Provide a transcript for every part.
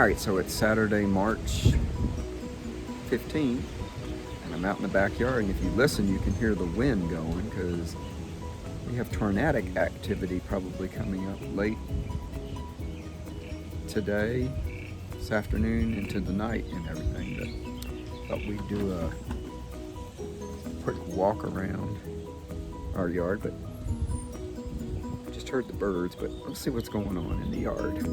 Alright, so it's Saturday, March 15th, and I'm out in the backyard, and if you listen, you can hear the wind going, because we have tornadic activity probably coming up late today, this afternoon, into the night and everything. But thought we'd do a quick walk around our yard, but I just heard the birds, but let's see what's going on in the yard.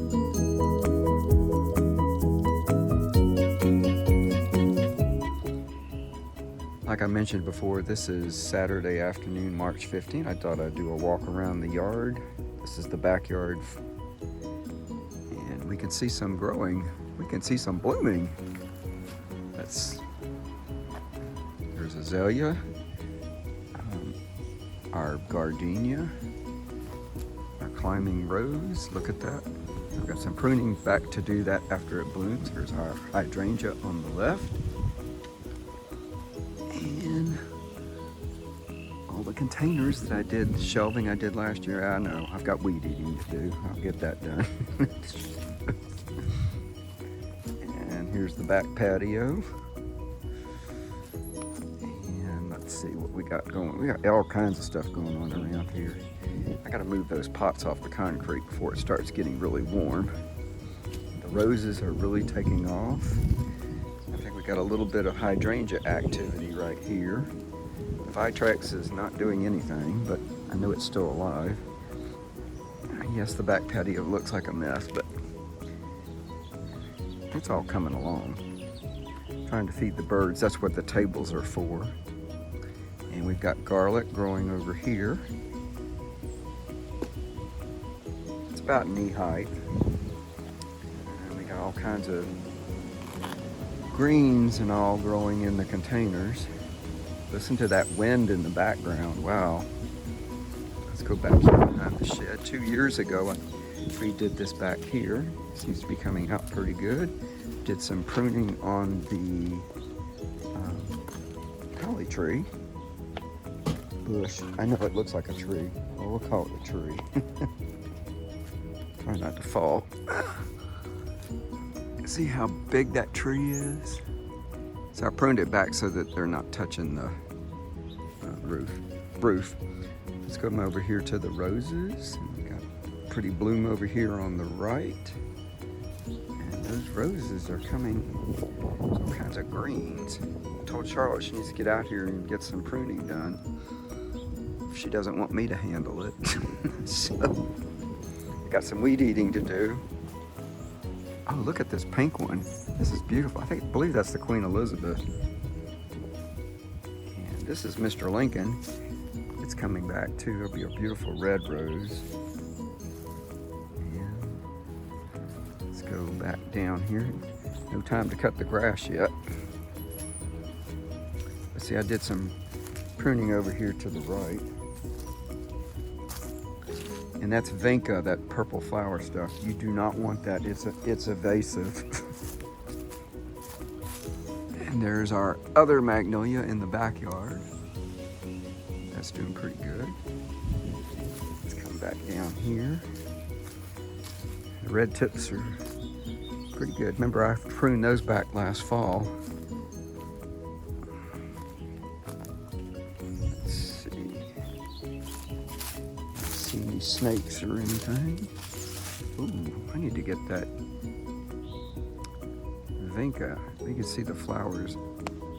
Like I mentioned before, this is Saturday afternoon, March 15th. I thought I'd do a walk around the yard. This is the backyard, and we can see some growing. We can see some blooming. There's azalea, our gardenia, our climbing rose. Look at that. I've got some pruning back to do that after it blooms. Here's our hydrangea on the left. And all the containers that I did, shelving I did last year. I know, I've got weed eating to do. I'll get that done. And here's the back patio. And let's see what we got going. We got all kinds of stuff going on around here. I gotta move those pots off the concrete before it starts getting really warm. The roses are really taking off. We got a little bit of hydrangea activity right here. The Viterex is not doing anything, but I know it's still alive. Yes, the back patio looks like a mess, but it's all coming along. Trying to feed the birds, that's what the tables are for. And we've got garlic growing over here. It's about knee height. And we got all kinds of greens and all growing in the containers. Listen to that wind in the background. Wow. Let's go back here behind the shed. 2 years ago, I redid this back here. Seems to be coming out pretty good. Did some pruning on the holly tree bush. I know it looks like a tree. Well, we'll call it a tree. Try not to fall. See how big that tree is? So I pruned it back so that they're not touching the roof. Let's come over here to the roses. We got pretty bloom over here on the right. And those roses are coming all kinds of greens. I told Charlotte she needs to get out here and get some pruning done. She doesn't want me to handle it. So got some weed eating to do. Oh, look at this pink one. This is beautiful. I believe that's the Queen Elizabeth. And this is Mr. Lincoln. It's coming back too. There'll be a beautiful red rose. And let's go back down here. No time to cut the grass yet. Let's see, I did some pruning over here to the right. And that's vinca, that purple flower stuff. You do not want that. It's evasive. And there's our other magnolia in the backyard. That's doing pretty good. Let's come back down here. The red tips are pretty good. Remember, I pruned those back last fall. Any snakes or anything. Ooh, I need to get that vinca. You can see the flowers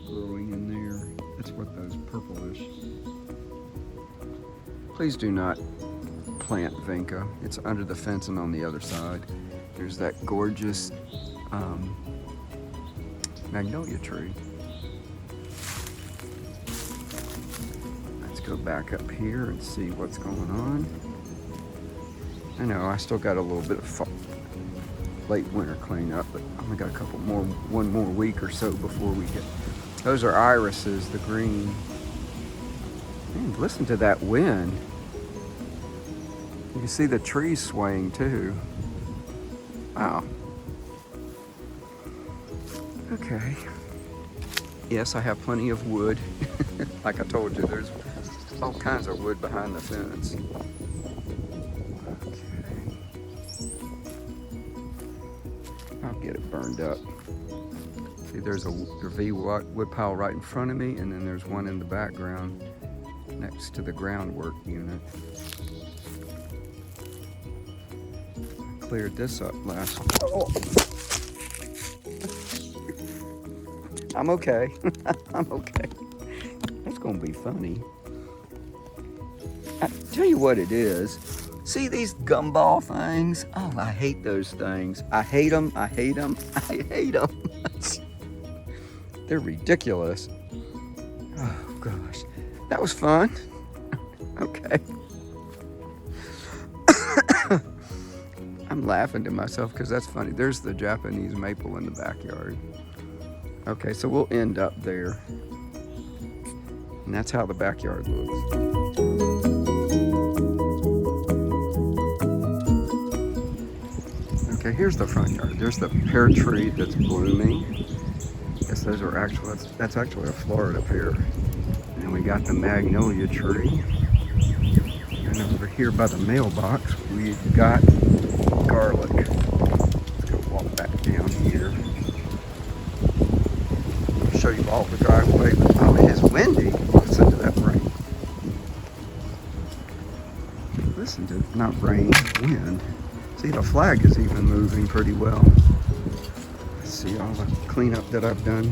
growing in there. That's what those purplish. Please do not plant vinca. It's under the fence and on the other side. There's that gorgeous magnolia tree. Let's go back up here and see what's going on. I know I still got a little bit of late winter cleanup, but I only got one more week or so before we get. Those are irises, the green. Man, listen to that wind. You can see the trees swaying too. Wow. Okay. Yes, I have plenty of wood. Like I told you, there's all kinds of wood behind the fence. Okay. get it burned up. See, there's a V wood pile right in front of me, and then there's one in the background next to the groundwork unit. Cleared this up last. Oh. I'm okay. I'm okay. That's gonna be funny. I tell you what it is. See these gumball things? Oh, I hate those things. I hate them. I hate them. I hate them. They're ridiculous. Oh gosh, that was fun. Okay. I'm laughing to myself because that's funny. There's the Japanese maple in the backyard. Okay, so we'll end up there. And that's how the backyard looks. Okay, here's the front yard. There's the pear tree that's blooming. I guess those are actual, that's actually a Florida pear. And we got the magnolia tree. And over here by the mailbox, we've got garlic. Let's go walk back down here. I'll show you all the driveway. Oh, it is windy. Listen to that rain. Listen to, not rain, wind. See, the flag is even moving pretty well. See all the cleanup that I've done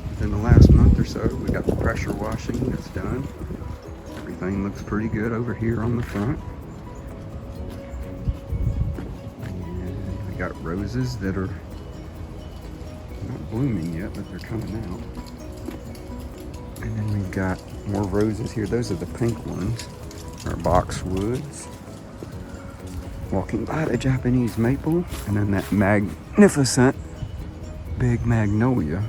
within the last month or so. We got the pressure washing that's done. Everything looks pretty good over here on the front. And we got roses that are not blooming yet, but they're coming out. And then we've got more roses here. Those are the pink ones, our boxwoods. Walking by the Japanese maple, and then that magnificent big magnolia.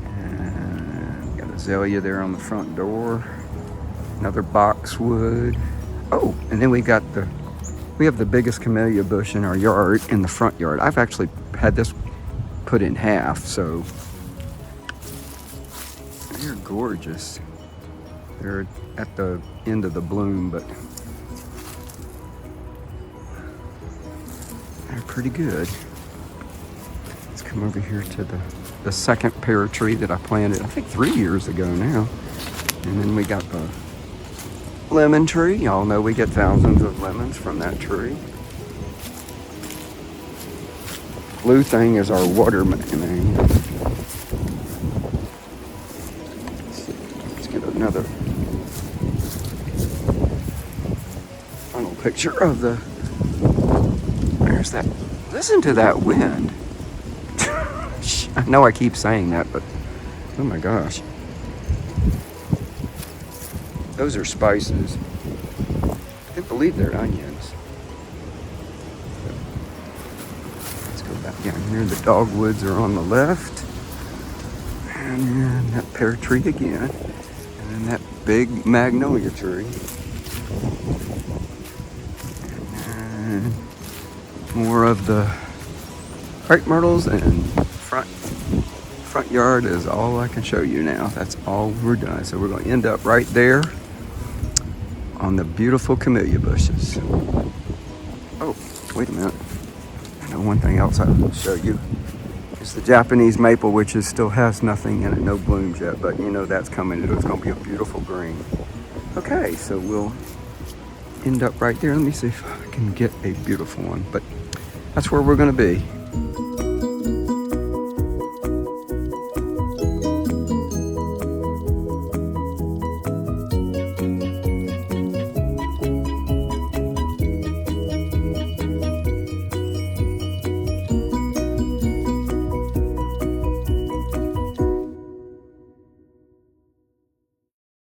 And got azalea there on the front door. Another boxwood. Oh, and then we have the biggest camellia bush in our yard, in the front yard. I've actually had this put in half, so they're gorgeous. They're at the end of the bloom, but they're pretty good. Let's come over here to the second pear tree that I planted, I think 3 years ago now. And then we got the lemon tree. Y'all know we get thousands of lemons from that tree. Blue thing is our watermelon. Let's get another final picture of the. There's that. Listen to that wind. I know I keep saying that, but oh my gosh. Those are spices. I can't believe they're onions. Let's go back down here. The dogwoods are on the left. And then that pear tree again. And then that big magnolia tree. And more of the crepe myrtles, and front yard is all I can show you now. That's all we're done. So we're going to end up right there on the beautiful camellia bushes. Oh, wait a minute. I know one thing else I will show you is the Japanese maple, which still has nothing in it, no blooms yet, but you know that's coming. It's going to be a beautiful green. Okay, so we'll end up right there. Let me see if I can get a beautiful one, but that's where we're going to be.